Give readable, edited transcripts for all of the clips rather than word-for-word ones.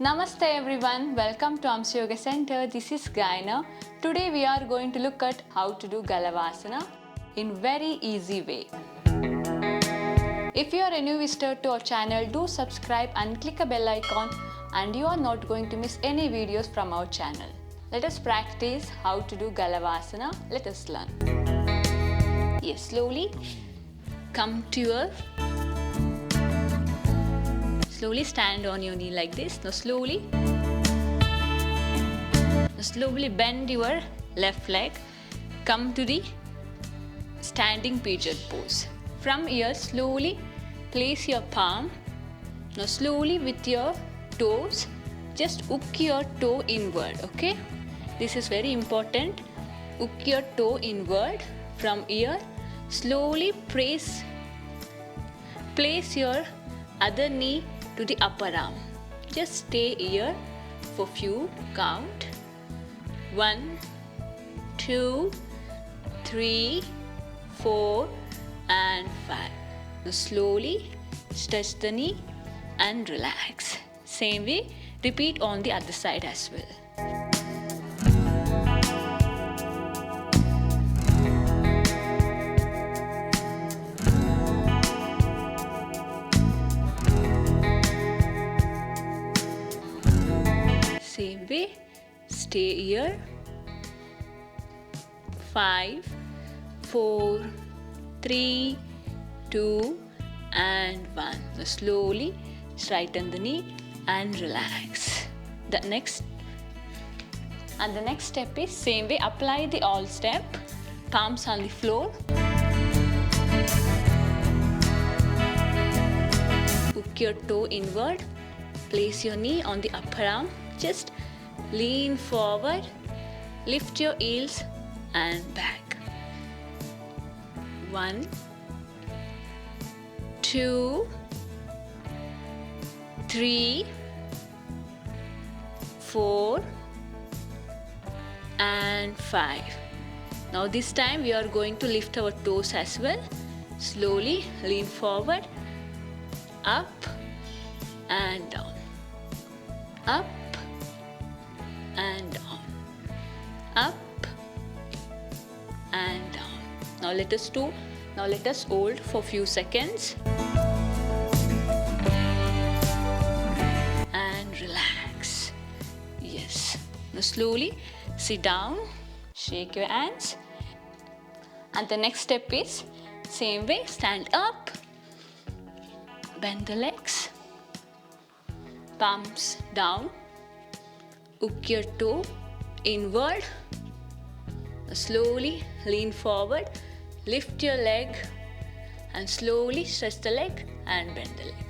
Namaste everyone, welcome to Hamsa Yoga Center. This is Gayana. Today we are going to look at how to do Galavasana in very easy way. If you are a new visitor to our channel, do subscribe and click a bell icon and you are not going to miss any videos from our channel. Let us practice how to do Galavasana. Let us learn. Yes, slowly come to your slowly stand on your knee like this. Now slowly bend your left leg. Come to the standing pigeon pose. From here slowly place your palm. Now slowly with your toes just hook your toe inward. Okay, this is very important. Hook your toe inward. From here slowly place your other knee to the upper arm. Just stay here for few count. 1, 2, 3, 4 and 5. Now slowly stretch the knee and relax. Same way repeat on the other side as well. Same way, stay here. 5, 4, 3, 2 and 1. Now slowly straighten the knee and relax. The next step is same way, apply the all step. Palms on the floor. Hook your toe inward. Place your knee on the upper arm. Just lean forward, lift your heels and back. 1, 2, 3, 4 and 5. Now this time we are going to lift our toes as well. Slowly lean forward, up and down, up and down, up and down. Now let us hold for few seconds and relax. Yes. Now slowly sit down, shake your hands, and the next step is same way, stand up, bend the legs, palms down, hook your toe inward. Slowly lean forward, lift your leg and slowly stretch the leg and bend the leg.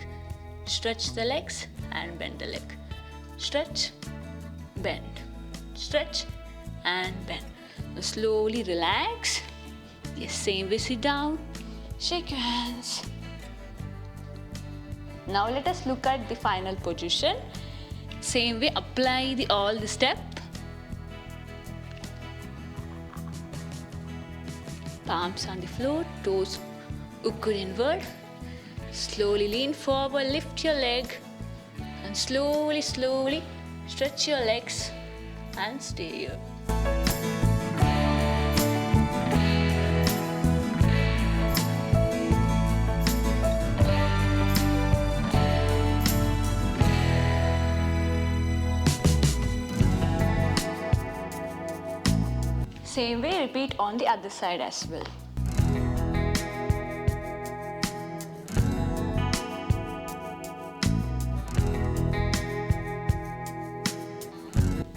Stretch the legs and bend the leg. Stretch, bend, stretch and bend. Now slowly relax. Yes, same way, sit down, shake your hands. Now let us look at the final position. Same way, apply all the step. Palms on the floor, toes hooked inward. Slowly lean forward, lift your leg and slowly stretch your legs and stay here. Same way, repeat on the other side as well.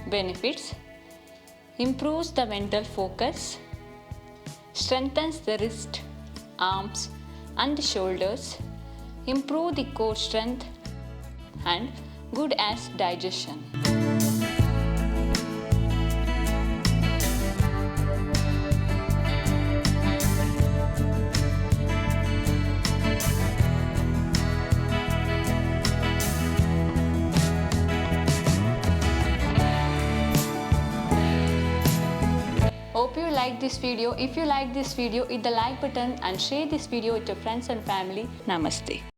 Benefits: improves the mental focus, strengthens the wrist, arms and the shoulders, improve the core strength and good as digestion. Hope you like this video. If you like this video, hit the like button and share this video with your friends and family. Namaste.